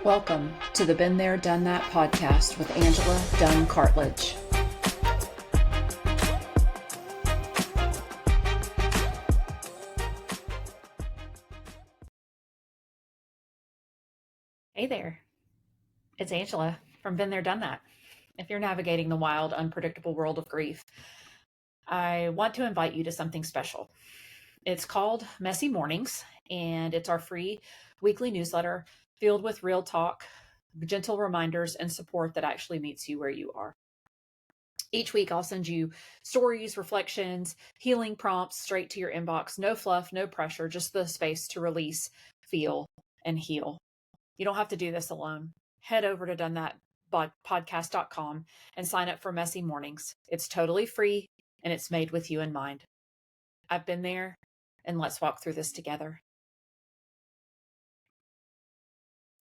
Welcome to the Been There, Done That podcast with Angela Dunn-Cartledge. Hey there, it's Angela from Been There, Done That. If you're navigating the wild, unpredictable world of grief, I want to invite you to something special. It's called Messy Mornings, and it's our free weekly newsletter filled with real talk, gentle reminders, and support that actually meets you where you are. Each week, I'll send you stories, reflections, healing prompts straight to your inbox. No fluff, no pressure, just the space to release, feel, and heal. You don't have to do this alone. Head over to donethatpodcast.com and sign up for Messy Mornings. It's totally free and it's made with you in mind. I've been there, and let's walk through this together.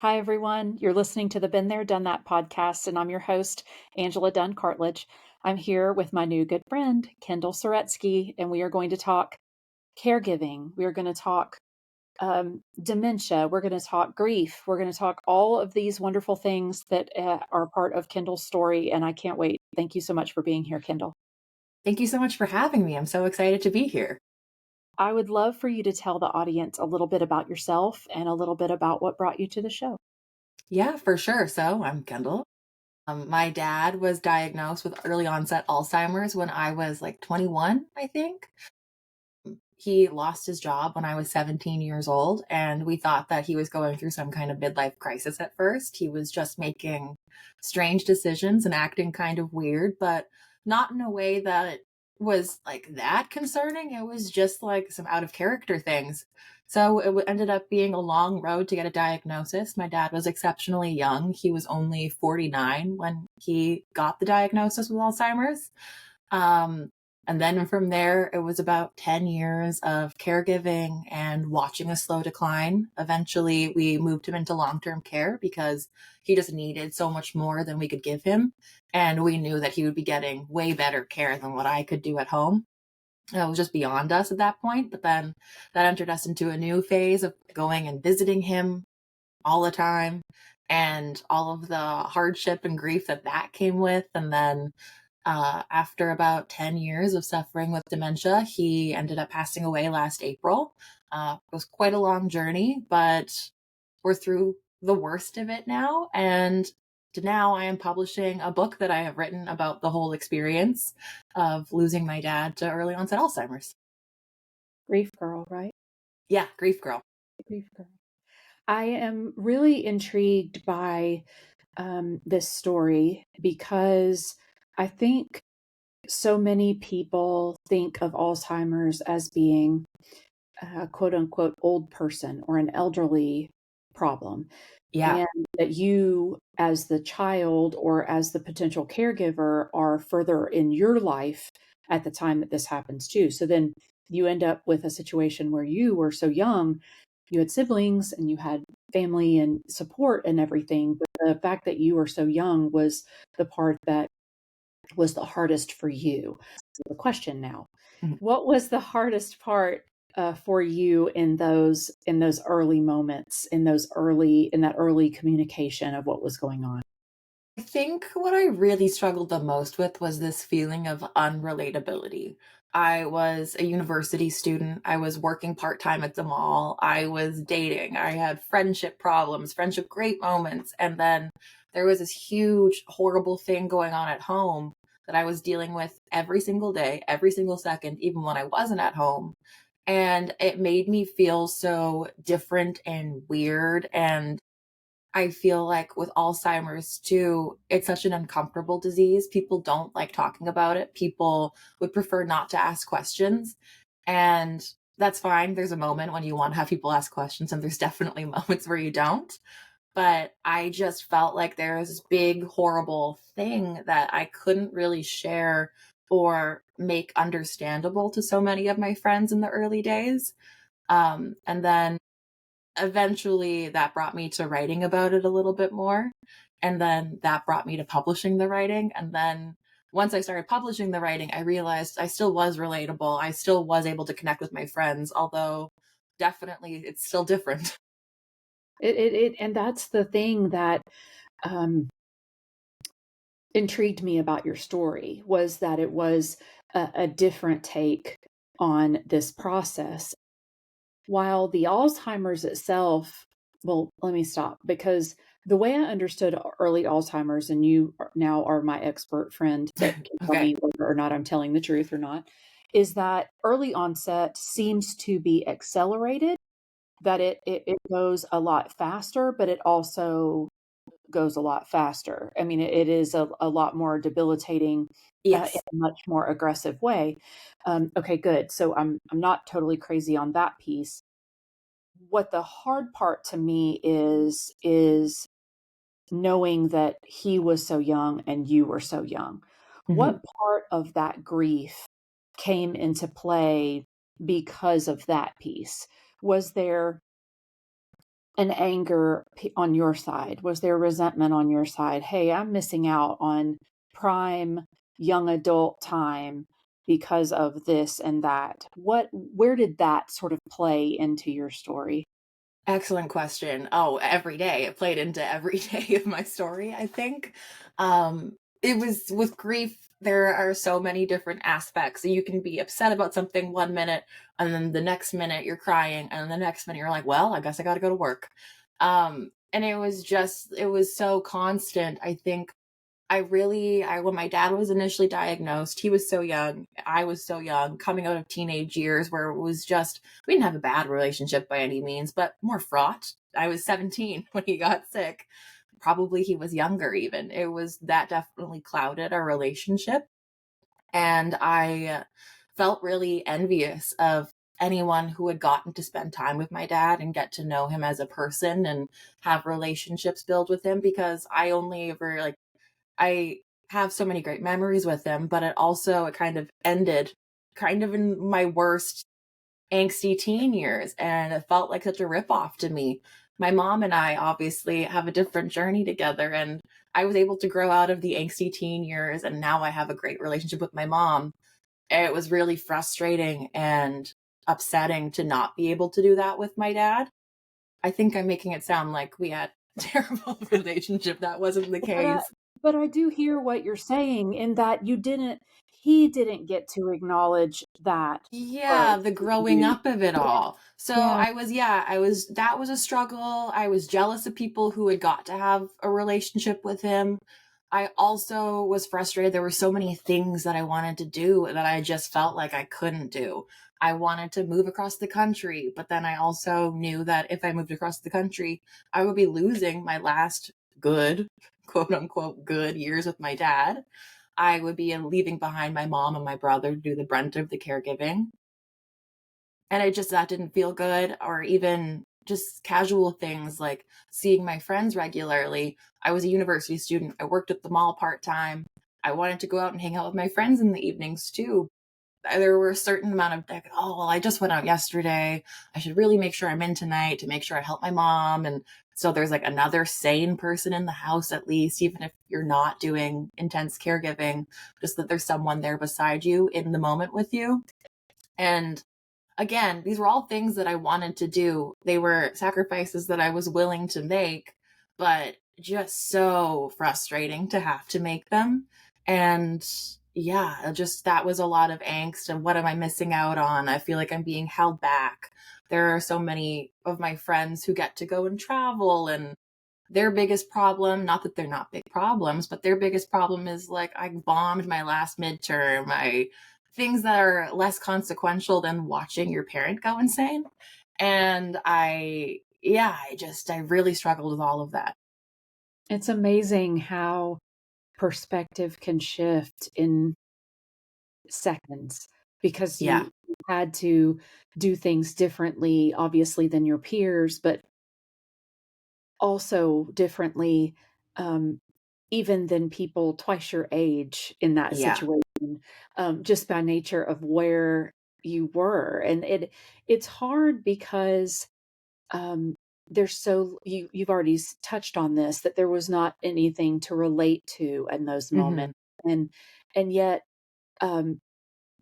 Hi, everyone. You're listening to the Been There, Done That podcast, and I'm your host, Angela Dunn-Cartledge. I'm here with my new good friend, Kendall Saretsky, and we are going to talk caregiving. We are going to talk dementia. We're going to talk grief. We're going to talk all of these wonderful things that are part of Kendall's story, and I can't wait. Thank you so much for being here, Kendall. Thank you so much for having me. I'm so excited to be here. I would love for you to tell the audience a little bit about yourself and a little bit about what brought you to the show. Yeah, for sure. So I'm Kendall. My dad was diagnosed with early onset Alzheimer's when I was like 21, I think. He lost his job when I was 17 years old, and we thought that he was going through some kind of midlife crisis at first. He was just making strange decisions and acting kind of weird, but not in a way that was like that concerning. It was just like some out of character things. So it ended up being a long road to get a diagnosis. My dad was exceptionally young. He was only 49 when he got the diagnosis with Alzheimer's. And then from there, it was about 10 years of caregiving and watching a slow decline. Eventually, we moved him into long-term care because he just needed so much more than we could give him. And we knew that he would be getting way better care than what I could do at home. It was just beyond us at that point. But then that entered us into a new phase of going and visiting him all the time and all of the hardship and grief that came with. And then after about 10 years of suffering with dementia, he ended up passing away last April. It was quite a long journey, but we're through the worst of it now. And now I am publishing a book that I have written about the whole experience of losing my dad to early onset Alzheimer's. Grief Girl, right? Yeah, Grief Girl. Grief Girl. I am really intrigued by this story because I think so many people think of Alzheimer's as being a quote unquote old person or an elderly problem. Yeah. And that you, as the child or as the potential caregiver, are further in your life at the time that this happens too. So then you end up with a situation where you were so young, you had siblings and you had family and support and everything. But the fact that you were so young was the part that was the hardest for you. So the question now, Mhm. what was the hardest part for you in those early moments, in that early communication of what was going on? I think what I really struggled the most with was this feeling of unrelatability. I was a university student. I was working part-time at the mall. I was dating. I had friendship problems, friendship great moments. And then there was this huge, horrible thing going on at home that I was dealing with every single day, every single second, even when I wasn't at home. And it made me feel so different and weird. And I feel like with Alzheimer's too, it's such an uncomfortable disease. People don't like talking about it. People would prefer not to ask questions. And that's fine. There's a moment when you want to have people ask questions, and there's definitely moments where you don't. But I just felt like there was this big, horrible thing that I couldn't really share or make understandable to so many of my friends in the early days. And then eventually that brought me to writing about it a little bit more. And then that brought me to publishing the writing. And then once I started publishing the writing, I realized I still was relatable. I still was able to connect with my friends, although definitely it's still different. And that's the thing that um, intrigued me about your story, was that it was a different take on this process. While the Alzheimer's itself, well, let me stop, because the way I understood early Alzheimer's, and now are my expert friend that can tell Okay. me whether or not I'm telling the truth or not, is that early onset seems to be accelerated, that it goes a lot faster, but it also goes a lot faster. I mean, it is a lot more debilitating in Yes. a much more aggressive way. Okay, good. So I'm not totally crazy on that piece. What the hard part to me is knowing that he was so young and you were so young. Hmm. What part of that grief came into play because of that piece? Was there an anger on your side? Was there resentment on your side? Hey, I'm missing out on prime young adult time because of this and that. Where did that sort of play into your story? Excellent question. Oh, every day. It played into every day of my story, I think. It was with grief, there are so many different aspects. So you can be upset about something one minute, and then the next minute you're crying, and the next minute you're like, well, I guess I got to go to work. And it was so constant. I think when my dad was initially diagnosed, he was so young. I was so young, coming out of teenage years where it was just, we didn't have a bad relationship by any means, but more fraught. I was 17 when he got sick. Probably he was younger even. That definitely clouded our relationship. And I felt really envious of anyone who had gotten to spend time with my dad and get to know him as a person and have relationships build with him, because I only ever like I have so many great memories with him, but it kind of ended kind of in my worst angsty teen years, and it felt like such a ripoff to me. My mom and I obviously have a different journey together, and I was able to grow out of the angsty teen years, and now I have a great relationship with my mom. It was really frustrating and upsetting to not be able to do that with my dad. I think I'm making it sound like we had a terrible relationship. That wasn't the But I case. but I do hear what you're saying, in that he didn't get to acknowledge that Yeah, growth the with growing you. up of it all. So Yeah. that was a struggle. I was jealous of people who had got to have a relationship with him. I also was frustrated. There were so many things that I wanted to do that I just felt like I couldn't do. I wanted to move across the country, but then I also knew that if I moved across the country, I would be losing my last good, quote unquote, good years with my dad. I would be leaving behind my mom and my brother to do the brunt of the caregiving. And that didn't feel good. Or even just casual things like seeing my friends regularly. I was a university student. I worked at the mall part time. I wanted to go out and hang out with my friends in the evenings too. There were a certain amount of like, oh, well, I just went out yesterday. I should really make sure I'm in tonight to make sure I help my mom. And so there's like another sane person in the house, at least, even if you're not doing intense caregiving, just that there's someone there beside you in the moment with you. And again, these were all things that I wanted to do. They were sacrifices that I was willing to make, but just so frustrating to have to make them. And yeah, just that was a lot of angst. And what am I missing out on? I feel like I'm being held back. There are so many of my friends who get to go and travel, and their biggest problem, not that they're not big problems, but their biggest problem is like, I bombed my last midterm. I Things that are less consequential than watching your parent go insane. And I really struggled with all of that. It's amazing how perspective can shift in seconds, because Yeah. you had to do things differently, obviously, than your peers, but also differently, um, even than people twice your age in that Yeah. situation, just by nature of where you were. And it's hard because um, there's you've already touched on this, that there was not anything to relate to in those Hmm. moments, and yet um,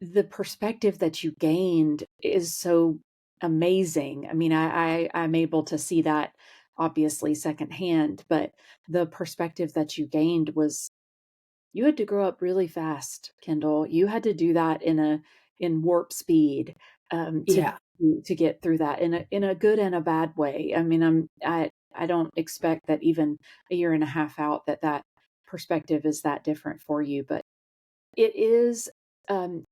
the perspective that you gained is so amazing. I mean, I'm able to see that obviously secondhand, but the perspective that you gained was you had to grow up really fast, Kendall. You had to do that in warp speed, Yeah. to get through that in a good and a bad way. I mean, I don't expect that even a year and a half out that perspective is that different for you, but it is.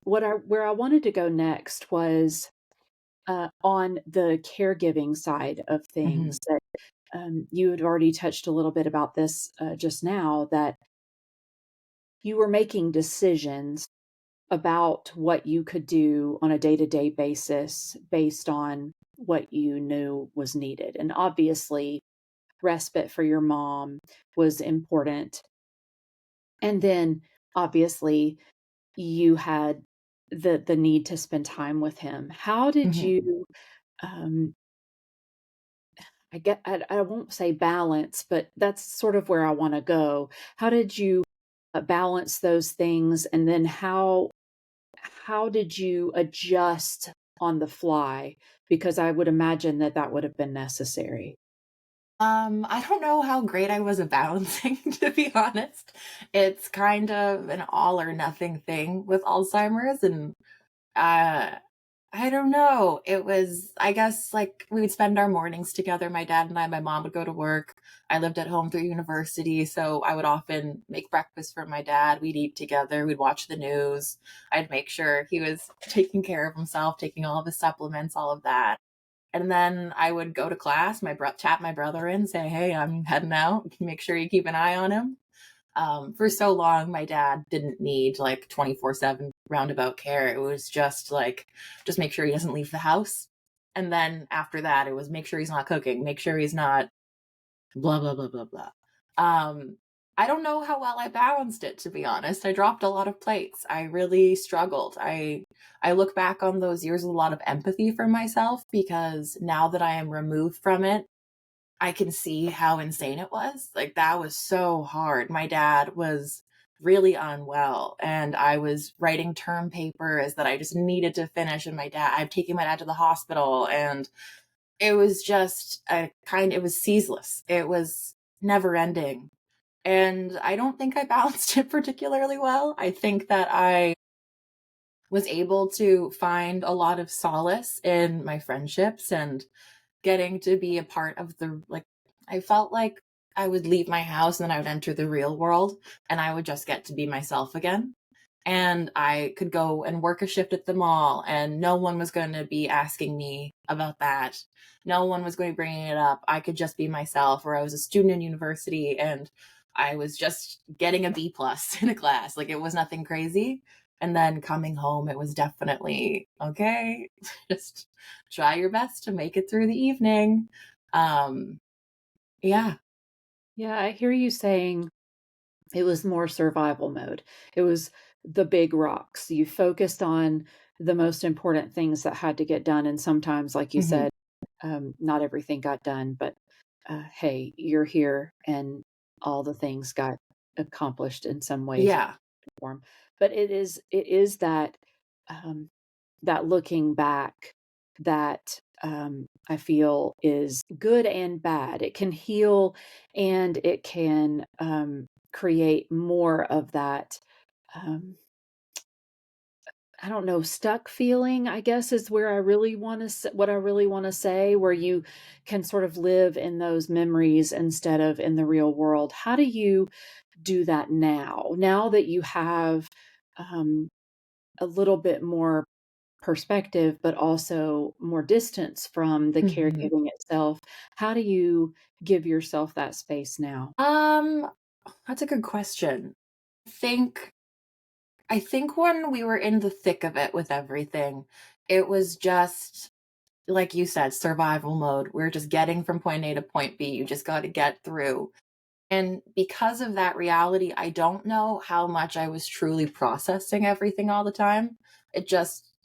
Where I wanted to go next was on the caregiving side of Hmm. things. That you had already touched a little bit about this just now. That you were making decisions about what you could do on a day-to-day basis based on what you knew was needed. And obviously, respite for your mom was important. And then obviously, you had the need to spend time with him. How did Hmm. you um I won't say balance, but that's sort of where I want to go. How did you balance those things, and then how did you adjust on the fly? Because I would imagine that that would have been necessary. I don't know how great I was at balancing, to be honest. It's kind of an all or nothing thing with Alzheimer's, and uh, I don't know. It was, I guess, like we would spend our mornings together, my dad and I. My mom would go to work. I lived at home through university, so I would often make breakfast for my dad. We'd eat together, we'd watch the news. I'd make sure he was taking care of himself, taking all of his supplements, all of that. And then I would go to class, tap my brother in, say, "Hey, I'm heading out. Make sure you keep an eye on him." For so long, my dad didn't need like 24/7 roundabout care. It was just like, just make sure he doesn't leave the house. And then after that, it was make sure he's not cooking, make sure he's not blah, blah, blah, blah, blah. Um, I don't know how well I balanced it, to be honest. I dropped a lot of plates. I really struggled. I look back on those years with a lot of empathy for myself because now that I am removed from it, I can see how insane it was. Like, that was so hard. My dad was really unwell, and I was writing term papers that I just needed to finish, and I'm taking my dad to the hospital, and it was just it was ceaseless. It was never ending. And I don't think I balanced it particularly well. I think that I was able to find a lot of solace in my friendships and getting to be a part of I felt like I would leave my house and then I would enter the real world and I would just get to be myself again. And I could go and work a shift at the mall and no one was going to be asking me about that. No one was going to be bringing it up. I could just be myself. Or I was a student in university and I was just getting a B plus in a class. Like, it was nothing crazy. And then coming home, it was definitely okay. Just try your best to make it through the evening. Um, yeah. Yeah, I hear you saying it was more survival mode. It was the big rocks. You focused on the most important things that had to get done, and sometimes, like you Hmm. said, not everything got done, but, hey, you're here, and all the things got accomplished in some ways Yeah. form. But it is that, um, that looking back that, I feel is good and bad. It can heal and it can, create more of that, um, I don't know, stuck feeling, I guess, is where I really wanna what I really wanna say, where you can sort of live in those memories instead of in the real world. How do you do that now? Now that you have, um, a little bit more perspective, but also more distance from the Hmm. caregiving itself, how do you give yourself that space now? Um, that's a good question. I think I think when we were in the thick of it with everything, it was just like you said, survival mode. We're just getting from point A to point B. You just got to get through. And because of that reality, I don't know how much I was truly processing everything all the time.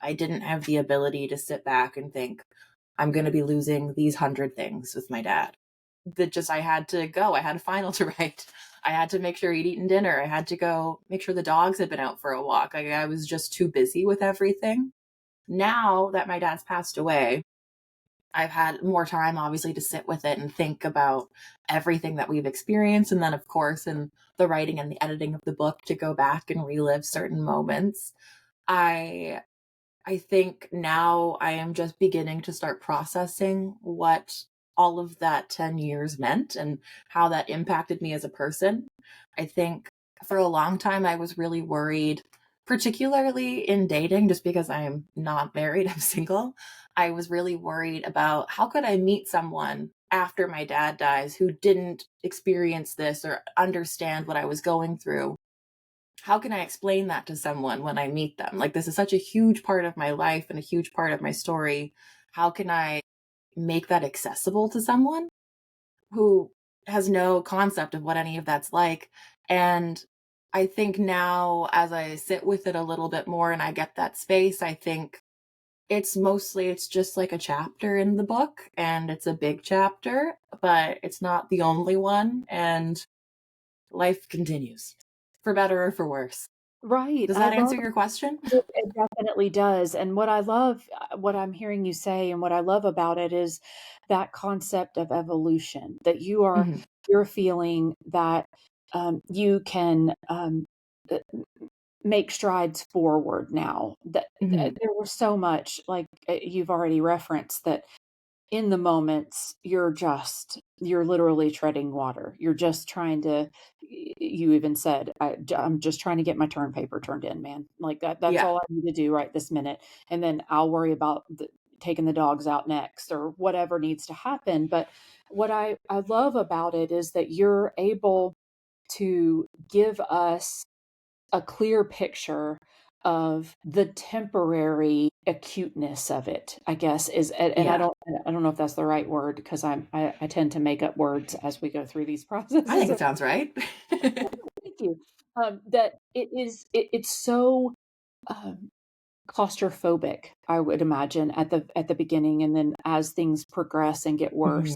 I didn't have the ability to sit back and think, I'm going to be losing these 100 things with my dad. I had to go. I had a final to write. I had to make sure he'd eaten dinner. I had to go make sure the dogs had been out for a walk. I was just too busy with everything. Now that my dad's passed away, I've had more time, obviously, to sit with it and think about everything that we've experienced. And then, of course, in the writing and the editing of the book, to go back and relive certain moments. I I think now I am just beginning to start processing what all of that 10 years meant and how that impacted me as a person. I think for a long time I was really worried, particularly in dating, just because I am not married, I'm single. I was really worried about how could I meet someone after my dad dies who didn't experience this or understand what I was going through. How can I explain that to someone when I meet them? Like, this is such a huge part of my life and a huge part of my story. How can I make that accessible to someone who has no concept of what any of that's like? And I think now, as I sit with it a little bit more and I get that space, I think it's just like a chapter in the book, and it's a big chapter, but it's not the only one. And life continues, for better or for worse. Right. Does I that love answer your question? it definitely does. And what I love, what I'm hearing you say, and what I love about it is that concept of evolution, that Mhm. you're feeling that you can uh, make strides forward now. That Mhm. there was so much, like you've already referenced, that in the moments, you're literally treading water. You're just trying to you even said, I'm just trying to get my term paper turned in, man. Like, that's Yeah, all I need to do right this minute, and then I'll worry about taking the dogs out next or whatever needs to happen." But what I love about it is that you're able to give us a clear picture of the temporary acuteness of it, I guess, is and yeah. I don't know if that's the right word, because I tend to make up words as we go through these I processes think it of sounds right. thank you. That it's so, um, claustrophobic, I would imagine, at the beginning, and then as things progress and get Mhm. worse.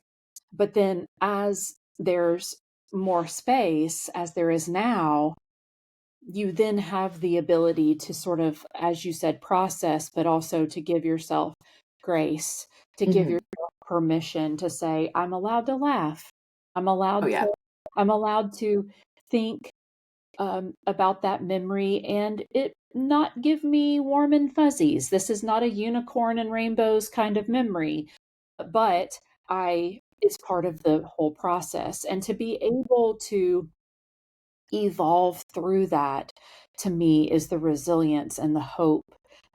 But then as there's more space, as there is now, you then have the ability to sort of, as you said, process, but also to give yourself grace, to give Mhm. yourself permission to say, I'm allowed to laugh. I'm Oh, allowed yeah. to, I'm allowed to think about that memory and it not give me warm and fuzzies. This is not a unicorn and rainbows kind of memory, but it's part of the whole process. And to be able to evolve through that, to me, is the resilience and the hope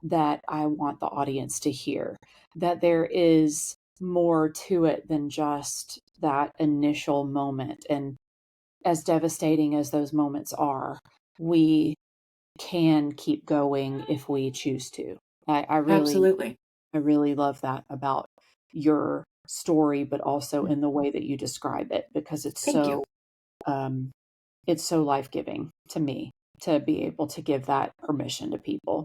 that I want the audience to hear, that there is more to it than just that initial moment. And as devastating as those moments are, we can keep going if we choose to. Absolutely. I really love that about your story, but also Mm. in the way that you describe it, because Thank you. um, it's so life-giving to me to be able to give that permission to people.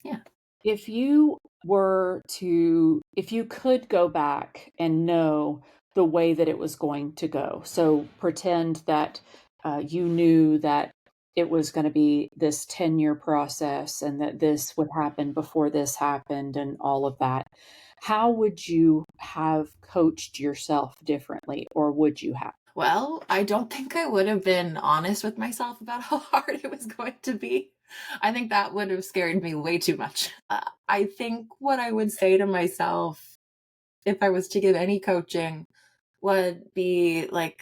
Yeah. If you could go back and know the way that it was going to go, so pretend that you knew that it was going to be this 10-year process and that this would happen before this happened and all of that, how would you have coached yourself differently, or would you have? Well, I don't think I would have been honest with myself about how hard it was going to be. I think that would have scared me way too much. I think what I would say to myself if I was to give any coaching would be like,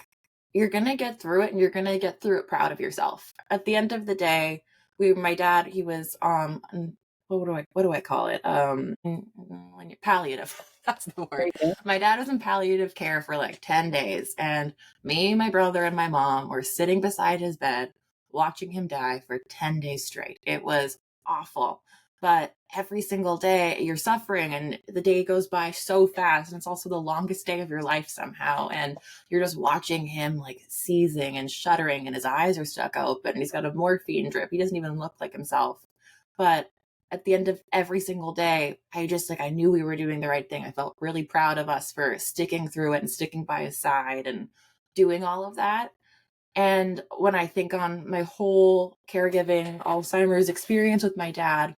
you're gonna get through it and you're gonna get through it proud of yourself. At the end of the day, my dad, he was what do I call it? When you palliative. That's the There word. you go. My dad was in palliative care for like 10 days, and me, my brother, and my mom were sitting beside his bed watching him die for 10 days straight. It was awful. But every single day you're suffering and the day goes by so fast, and it's also the longest day of your life somehow, and you're just watching him like seizing and shuddering, and his eyes are stuck open and he's got a morphine drip. He doesn't even look like himself. But at the end of every single day, I knew we were doing the right thing. I felt really proud of us for sticking through it and sticking by his side and doing all of that. And when I think on my whole caregiving Alzheimer's experience with my dad,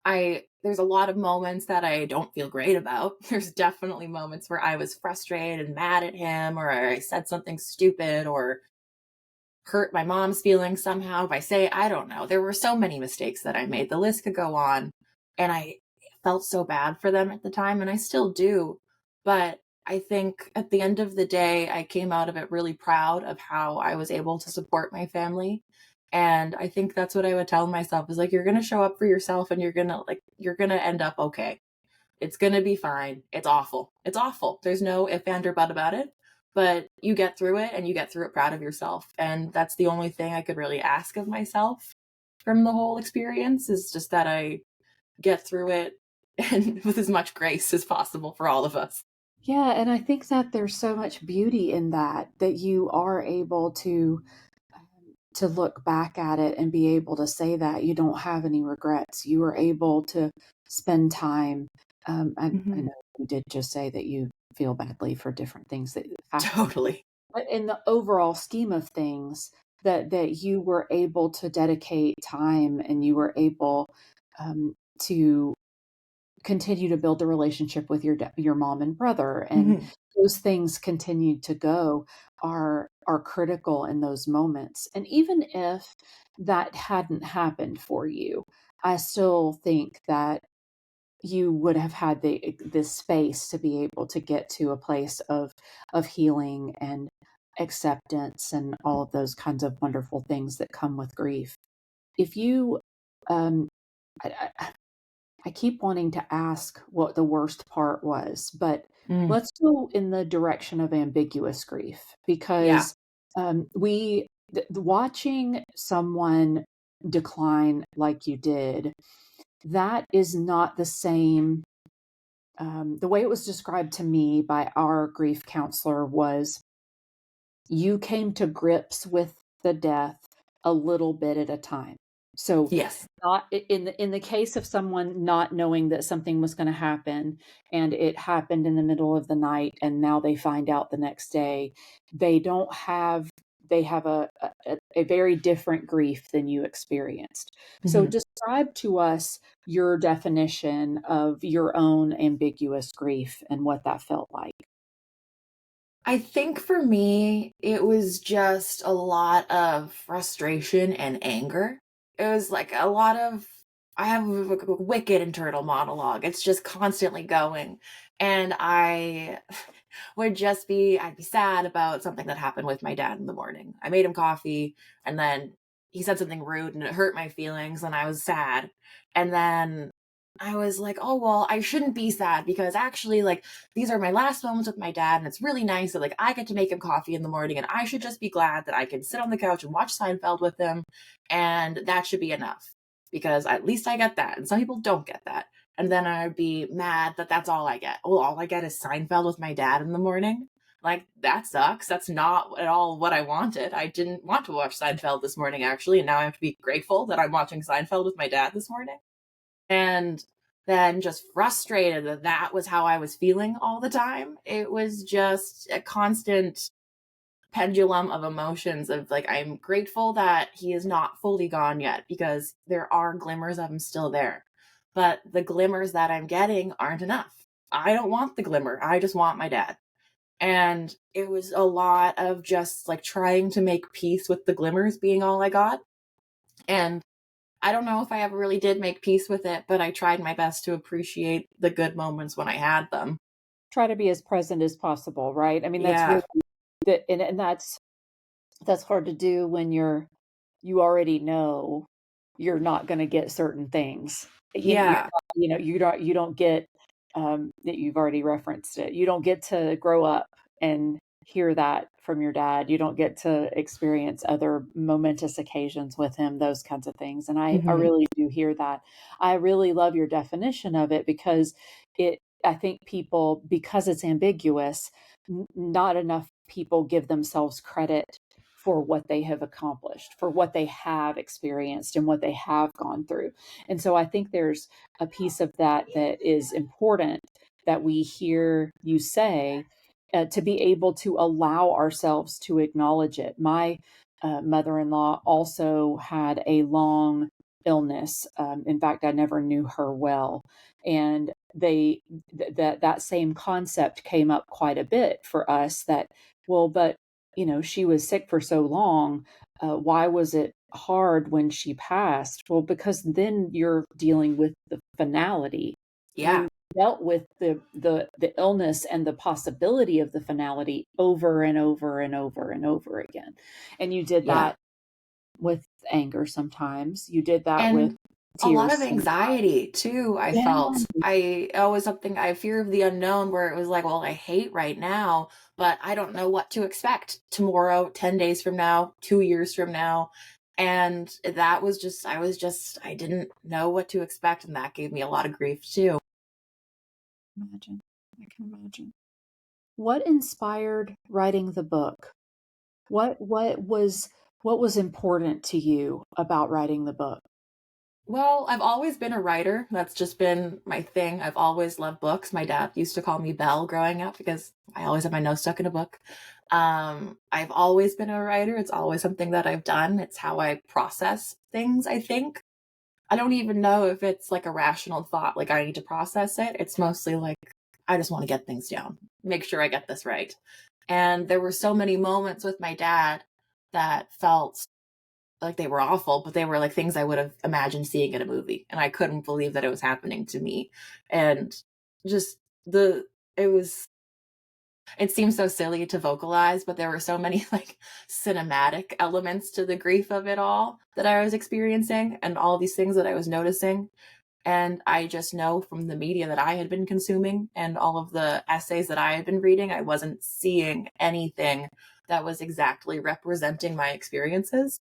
I there's a lot of moments that I don't feel great about. There's definitely moments where I was frustrated and mad at him, or I said something stupid, or hurt my mom's feelings somehow by say, I don't know. There were so many mistakes that I made. The list could go on. And I felt so bad for them at the time, and I still do. But I think at the end of the day, I came out of it really proud of how I was able to support my family. And I think that's what I would tell myself is like, you're going to show up for yourself, and you're going to end up okay. It's going to be fine. It's awful. It's awful. There's no if, and, or but about it. But you get through it, and you get through it proud of yourself. And that's the only thing I could really ask of myself from the whole experience, is just that I get through it and with as much grace as possible for all of us. Yeah, and I think that there's so much beauty in that, that you are able to look back at it and be able to say that you don't have any regrets. You were able to spend time. I Mhm. know you did just say that you feel badly for different things that happen, Totally. but in the overall scheme of things, that you were able to dedicate time, and you were able to continue to build the relationship with your mom and brother, and Mhm. those things continued to go, are critical in those moments. And even if that hadn't happened for you, I still think that you would have had the space to be able to get to a place of healing and acceptance and all of those kinds of wonderful things that come with grief. If you um I keep wanting to ask what the worst part was, but Mm. let's go in the direction of ambiguous grief, Yeah. because watching someone decline like you did, that is not the same. The way it was described to me by our grief counselor was, you came to grips with the death a little bit at a time. So, Yes. not in the case of someone not knowing that something was gonna happen, and it happened in the middle of the night, and now they find out the next day, they don't have they have a very different grief than you experienced. So, Mhm. describe to us your definition of your own ambiguous grief and what that felt like. I think for me, it was just a lot of frustration and anger. It was like a lot of, I have a wicked internal monologue. It's just constantly going. And I'd be sad about something that happened with my dad in the morning. I made him coffee, and then he said something rude and it hurt my feelings, and I was sad. And then I was like, oh, well, I shouldn't be sad because actually, like, these are my last moments with my dad, and it's really nice that, like, I get to make him coffee in the morning, and I should just be glad that I can sit on the couch and watch Seinfeld with him, and that should be enough because at least I get that. And some people don't get that. And then I'd be mad that that's all I get. Well, all I get is Seinfeld with my dad in the morning. Like, that sucks. That's not at all what I wanted. I didn't want to watch Seinfeld this morning, actually, and now I have to be grateful that I'm watching Seinfeld with my dad this morning. And then just frustrated that that was how I was feeling all the time. It was just a constant pendulum of emotions of like, I'm grateful that he is not fully gone yet because there are glimmers of him still there. But the glimmers that I'm getting aren't enough. I don't want the glimmer. I just want my dad. And it was a lot of just like trying to make peace with the glimmers being all I got. And I don't know if I ever really did make peace with it, but I tried my best to appreciate the good moments when I had them. Try to be as present as possible, right? I mean, that's really Yeah. that, and that's hard to do when you already know you're not gonna get certain things. Yeah. You don't get, that you've already referenced it. You don't get to grow up and hear that from your dad. You don't get to experience other momentous occasions with him, those kinds of things, and I Hmm. really do hear that. I really love your definition of it, because I think people, because it's ambiguous, not enough people give themselves credit for what they have accomplished, for what they have experienced, and what they have gone through. And so I think there's a piece of that that is important that we hear you say, to be able to allow ourselves to acknowledge it. My mother in law also had a long illness. In fact, I never knew her well. And that same concept came up quite a bit for us that, well, but, she was sick for so long. Why was it hard when she passed? Well, because then you're dealing with the finality. Yeah. You dealt with the illness and the possibility of the finality over and over and over and over again. And you did Yeah. that with anger sometimes. You did that with And a lot of tears sometimes. anxiety too, I Yeah. felt. I always something I fear of the unknown where it was like, well, I hate right now, but I don't know what to expect tomorrow, 10 days from now, 2 years from now. And that was just I didn't know what to expect, and that gave me a lot of grief too. Imagine. I can imagine. What inspired writing the book? What was important to you about writing the book? Well, I've always been a writer. That's just been my thing. I've always loved books. My dad used to call me Belle growing up because I always had my nose stuck in a book. I've always been a writer. It's always something that I've done. It's how I process things, I think. I don't even know if it's like a rational thought, like I need to process it. It's mostly like, I just want to get things down, make sure I get this right. And there were so many moments with my dad that felt like they were awful, but they were like things I would have imagined seeing in a movie. And I couldn't believe that it was happening to me. And just the, it was, it seems so silly to vocalize, but there were so many like cinematic elements to the grief of it all that I was experiencing and all these things that I was noticing. And I just know from the media that I had been consuming and all of the essays that I had been reading, I wasn't seeing anything that was exactly representing my experiences.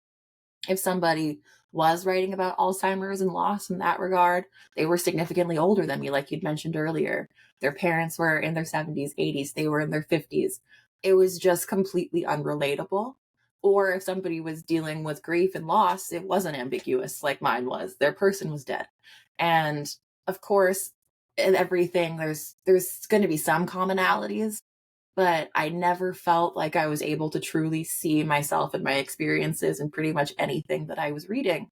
If somebody was writing about Alzheimer's and loss in that regard, they were significantly older than me, like you'd mentioned earlier. Their parents were in their 70s, 80s, they were in their 50s. It was just completely unrelatable. Or if somebody was dealing with grief and loss, it wasn't ambiguous like mine was. Their person was dead. And of course, in everything, there's going to be some commonalities, but I never felt like I was able to truly see myself and my experiences in pretty much anything that I was reading.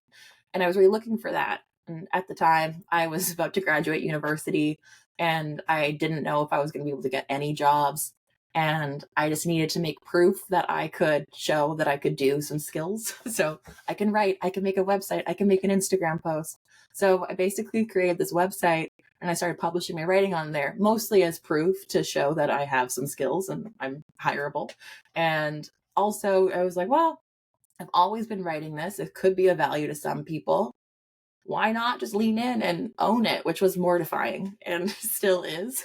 And I was really looking for that. And at the time, I was about to graduate university and I didn't know if I was going to be able to get any jobs. And I just needed to make proof that I could show that I could do some skills. So I can write, I can make a website, I can make an Instagram post. So I basically created this website and I started publishing my writing on there, mostly as proof to show that I have some skills and I'm hireable. And also, I was like, well, I've always been writing this. It could be of value to some people. Why not just lean in and own it, which was mortifying and still is.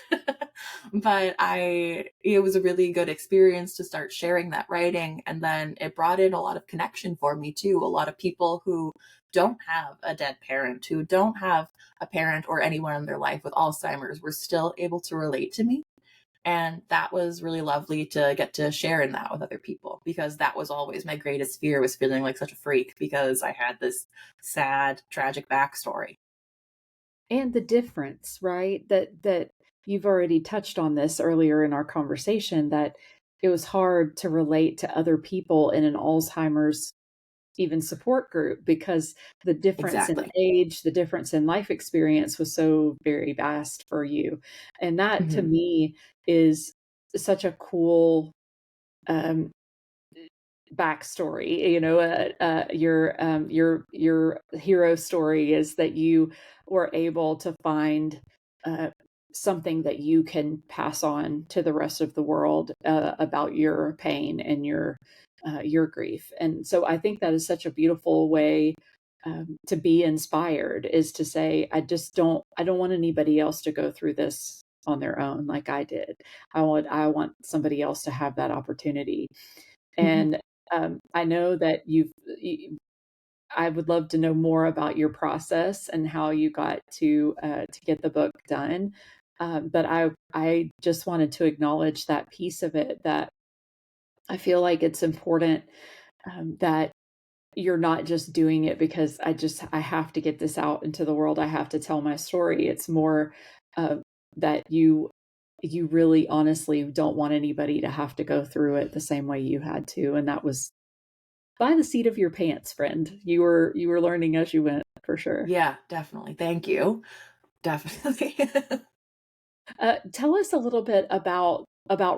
But it was a really good experience to start sharing that writing. And then it brought in a lot of connection for me too. A lot of people who don't have a dead parent, who don't have a parent or anyone in their life with Alzheimer's, were still able to relate to me. And that was really lovely to get to share in that with other people, because that was always my greatest fear, was feeling like such a freak because I had this sad, tragic backstory. And the difference, right? That you've already touched on this earlier in our conversation, that it was hard to relate to other people in an Alzheimer's even support group because the difference in Exactly. age, the difference in life experience was so very vast for you. And that to Hmm. me is such a cool um, backstory. Your hero story is that you were able to find uh, something that you can pass on to the rest of the world about your pain and your grief. And so I think that is such a beautiful way to be inspired, is to say, I don't want anybody else to go through this on their own like I did. I want somebody else to have that opportunity. Hmm. And I know that I would love to know more about your process and how you got to get the book done. But I just wanted to acknowledge that piece of it, that I feel like it's important that you're not just doing it because I have to get this out into the world. I have to tell my story. It's more uh, that you really honestly don't want anybody to have to go through it the same way you had to, and by the seat of your pants, friend. You were learning as you went, for sure. Yeah, definitely. Thank you. Definitely. Tell us a little bit about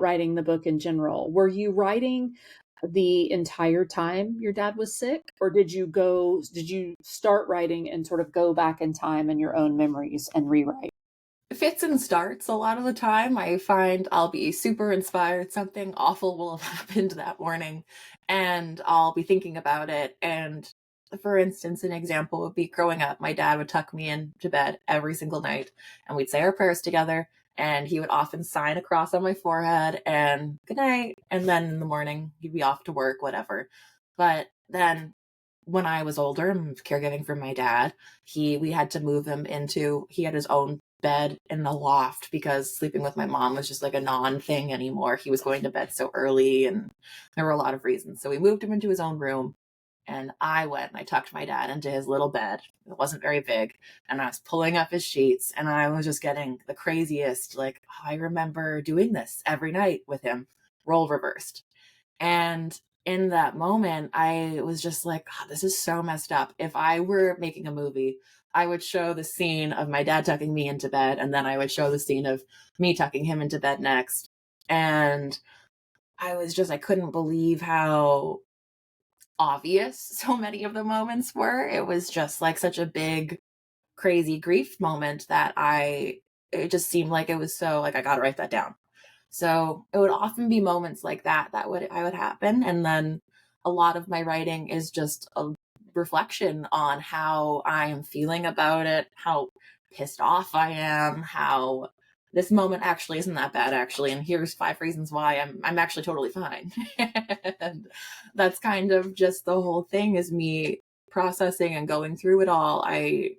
writing the book in general. Were you writing the entire time your dad was sick, or did you start writing and sort of go back in time in your own memories and rewrite? Fits and starts a lot of the time. I find I'll be super inspired. Something awful will have happened that morning, and I'll be thinking about it. And for instance, an example would be growing up, my dad would tuck me into bed every single night, and we'd say our prayers together. And he would often sign a cross on my forehead and good night. And then in the morning, he'd be off to work, whatever. But then when I was older and caregiving for my dad, we had to move him into he had his own bed in the loft because sleeping with my mom was just like a non-thing anymore. He was going to bed so early and there were a lot of reasons. So we moved him into his own room and I went and I tucked my dad into his little bed. It wasn't very big. And I was pulling up his sheets and I was just getting the craziest, like, oh, I remember doing this every night with him, role reversed. And in that moment, I was just like, oh, this is so messed up. If I were making a movie, I would show the scene of my dad tucking me into bed, and then I would show the scene of me tucking him into bed next. And I couldn't believe how obvious so many of the moments were. It was just like such a big, crazy grief moment that it just seemed like it was so like, I got to write that down. So it would often be moments like that I would happen. And then a lot of my writing is just a reflection on how I am feeling about it, how pissed off I am, how this moment actually isn't that bad actually, and here's 5 reasons why I'm actually totally fine. And that's kind of just the whole thing is me processing and going through it all. I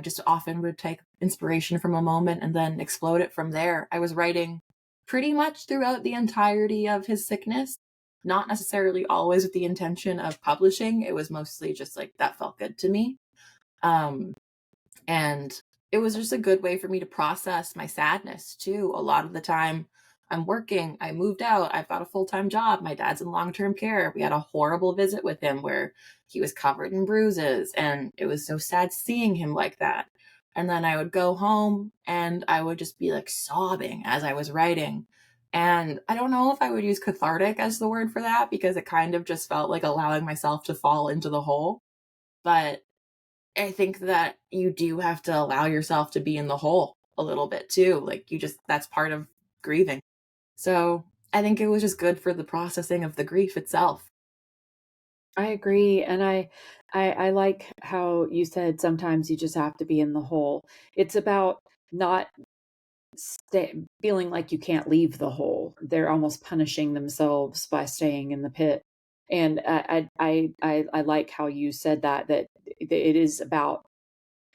just often would take inspiration from a moment and then explode it from there. I was writing pretty much throughout the entirety of his sickness, not necessarily always with the intention of publishing. It was mostly just like that felt good to me. Um, and it was just a good way for me to process my sadness too. A lot of the time I'm working, I moved out, I've got a full-time job. My dad's in long-term care. We had a horrible visit with him where he was covered in bruises and it was so sad seeing him like that. And then I would go home and I would just be like sobbing as I was writing. And I don't know if I would use cathartic as the word for that because it kind of just felt like allowing myself to fall into the hole. But I think that you do have to allow yourself to be in the hole a little bit too. Like that's part of grieving. So I think it was just good for the processing of the grief itself. I agree, and I like how you said sometimes you just have to be in the hole. It's about not feeling like you can't leave the hole. They're almost punishing themselves by staying in the pit. And I like how you said that it is about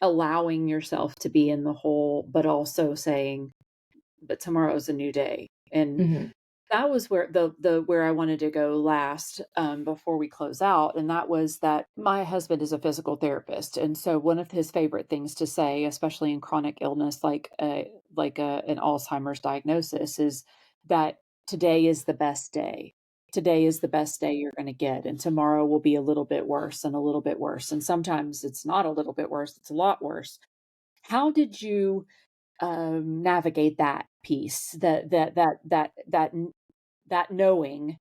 allowing yourself to be in the hole, but also saying, but tomorrow's a new day. And Hmm. that was where the where I wanted to go last, before we close out, and that was that my husband is a physical therapist, and so one of his favorite things to say, especially in chronic illness an Alzheimer's diagnosis, is that today is the best day. Today is the best day you're going to get, and tomorrow will be a little bit worse and a little bit worse, and sometimes it's not a little bit worse; it's a lot worse. How did you navigate that piece? That knowing,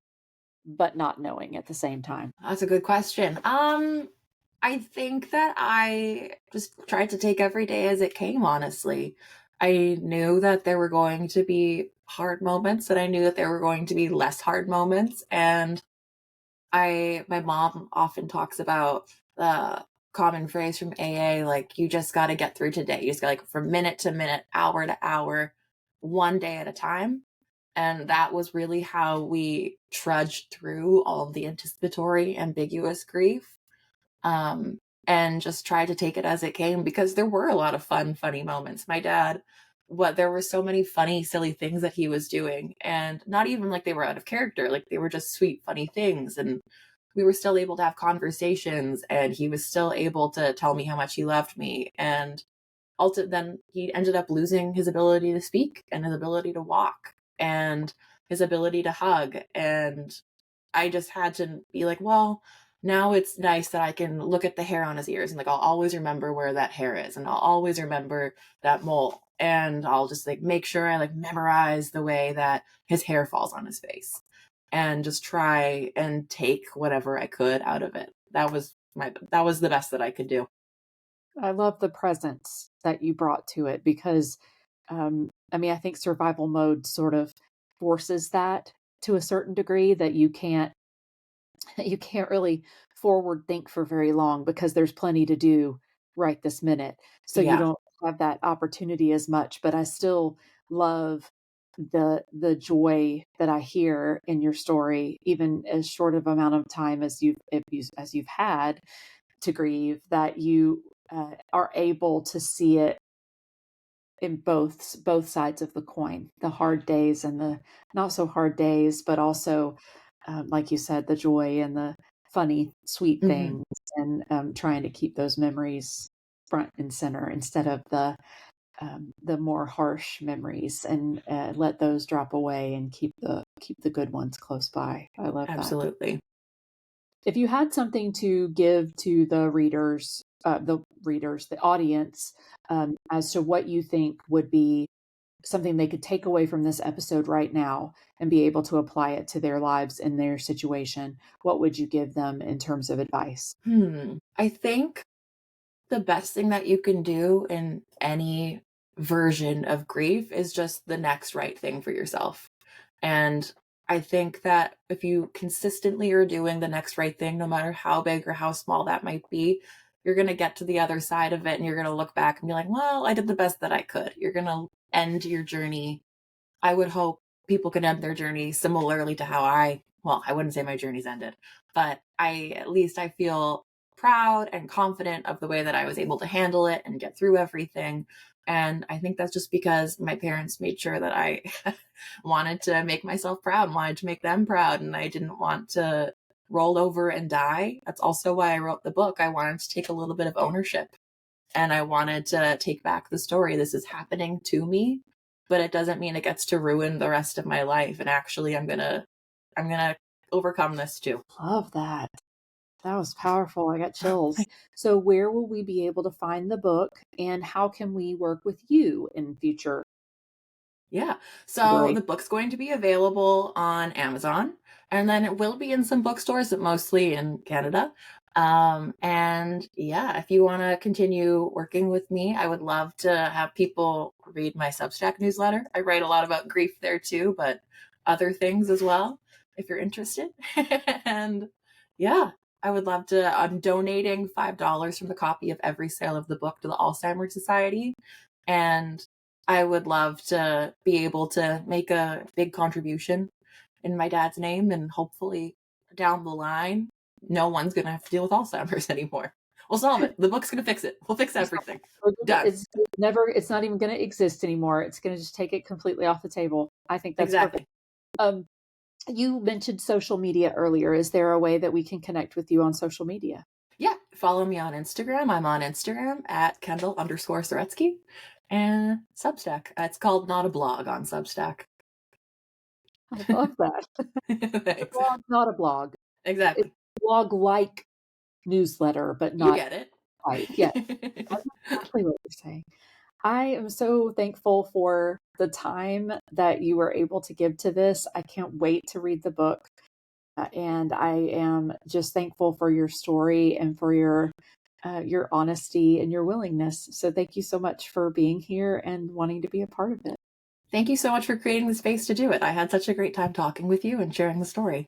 but not knowing at the same time. That's a good question. I think that I just tried to take every day as it came, honestly. I knew that there were going to be hard moments, and I knew that there were going to be less hard moments. And my mom often talks about the common phrase from AA, like you just got to get through today. You just got like from minute to minute, hour to hour, one day at a time. And that was really how we trudged through all of the anticipatory, ambiguous grief. Um, and just tried to take it as it came because there were a lot of funny moments. My dad, there were so many funny, silly things that he was doing, and not even like they were out of character, like they were just sweet, funny things. And we were still able to have conversations, and he was still able to tell me how much he loved me. And then he ended up losing his ability to speak and his ability to walk and his ability to hug. And I just had to be like, well, now it's nice that I can look at the hair on his ears and like I'll always remember where that hair is and I'll always remember that mole. And I'll just like make sure I like memorize the way that his hair falls on his face and just try and take whatever I could out of it. That was the best that I could do. I love the presence that you brought to it because, I mean, I think survival mode sort of forces that to a certain degree that you can't really forward think for very long because there's plenty to do right this minute. So you Yeah. don't have that opportunity as much, but I still love the joy that I hear in your story, even as short of amount of time as you've had to grieve, that you are able to see it in both sides of the coin, the hard days and the not so hard days, but also, like you said, the joy and the funny, sweet Hmm. things, and trying to keep those memories front and center instead of the more harsh memories, and let those drop away and keep the good ones close by. I love that. Absolutely. If you had something to give to the audience, as to what you think would be something they could take away from this episode right now and be able to apply it to their lives and their situation, what would you give them in terms of advice? I think the best thing that you can do in any version of grief is just the next right thing for yourself. And I think that if you consistently are doing the next right thing, no matter how big or how small that might be, you're going to get to the other side of it and you're going to look back and be like, well, I did the best that I could. You're going to end your journey. I would hope people can end their journey similarly to how I wouldn't say my journey's ended, but I feel proud and confident of the way that I was able to handle it and get through everything. And I think that's just because my parents made sure that I wanted to make myself proud, and wanted to make them proud, and I didn't want to roll over and die. That's also why I wrote the book. I wanted to take a little bit of ownership and I wanted to take back the story. This is happening to me, but it doesn't mean it gets to ruin the rest of my life. And actually, I'm gonna overcome this too. Love that. That was powerful. I got chills. So, where will we be able to find the book, and how can we work with you in future Yeah. So iteration? the book's going to be available on Amazon, and then it will be in some bookstores, but mostly in Canada. And yeah, if you want to continue working with me, I would love to have people read my Substack newsletter. I write a lot about grief there too, but other things as well, if you're interested. And yeah, I would love to. I'm donating $5 from the copy of every sale of the book to the Alzheimer Society. And I would love to be able to make a big contribution in my dad's name, and hopefully down the line, no one's going to have to deal with Alzheimer's anymore. We'll solve it. The book's going to fix it. We'll fix everything. Done. It's not even going to exist anymore. It's going to just take it completely off the table. I think that's perfect. Exactly. Um, you mentioned social media earlier. Is there a way that we can connect with you on social media? Yeah. Follow me on Instagram. I'm on Instagram at Kendall_Saretsky, and Substack. It's called Not a Blog on Substack. I love that. It's a Thanks. blog, not a blog. It's Exactly. a blog-like newsletter, but You not get it. quite. Yes, that's exactly what you're saying. I am so thankful for the time that you were able to give to this. I can't wait to read the book. And I am just thankful for your story and for your honesty and your willingness. So thank you so much for being here and wanting to be a part of it. Thank you so much for creating the space to do it. I had such a great time talking with you and sharing the story.